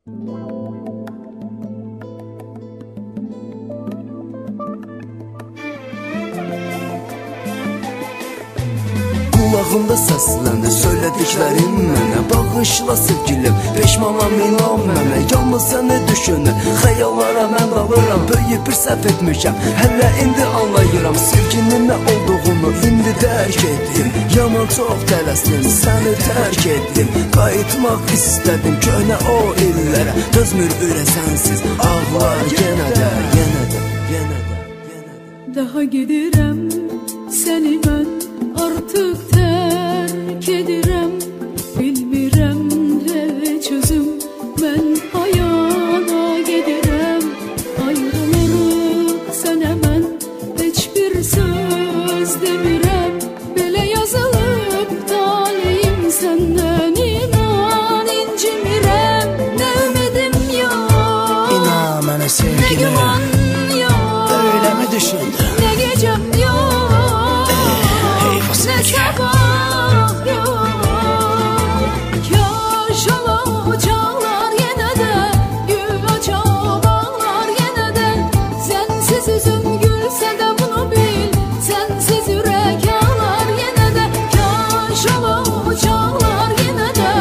Kulağımda səslənir söylədiklərin mənə. Bağışla sevgilim, peşmanam inan mənə. Yalnız səni düşünür, xəyallara mən dalıram. Böyük bir səhv etmişəm, hələ indi anlayıram. Sevginin nə olduğunu indi dərk etdim. Yaman çox tələsdim, səni tərk etdim. Qayıtmaq istədim köhnə o illərə. Dözmür ürək sənsiz, ağlar yenə də, yenə də, yenə də, yenə də. Daha gedirəm, səni mən artıq tərk edirəm. Bilmirəm heç özüm, mən ayana gedirəm. Ayrılırıq sənə mən heç bir söz demirəm. Belə yazılıb taleyim səndən, inan incimirəm. Nə ümidim yox, İnan mənə nə sevgilim, güman yox, öyle mi düşündün? nə gecəm yox, nə sabah yox. Kaş olacaqlar yenə də, gül açacaqlar yenə də. Sənsiz üzüm gülsə də bunu bil, sənsiz ürək ağlar yenə də. Kaş olacaqlar yenə də,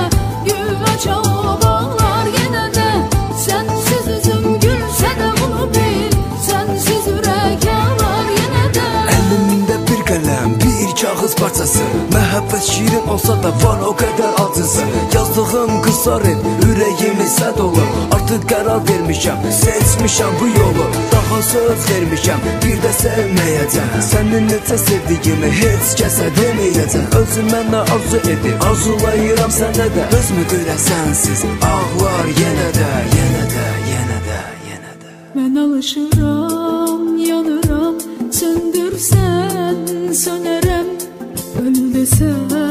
gül açacaqlar yenə də. Sənsiz üzüm gülsə də bunu bil, sənsiz ürək ağlar yenə də. Əlimdə bir qələm, bir kağız parçası. Məhəbbət şirin olsa da var o qədər acısı. Yazdığım qızlar ev, ürəyimi səd olur. Artıq qərar vermişəm, seçmişəm bu yolu. Daha söz vermişəm, bir də sevməyəcəm. Səni necə sevdiyimi heç kəsə deməyəcəm. Özüm mənə arzu edir, arzulayıram sənə də. Özümü görək sənsiz, ağlar yenə də, yenə də, yenə də, yenə də. Mən alışıram, yanıram, söndürsən sönərəm. Öl desəm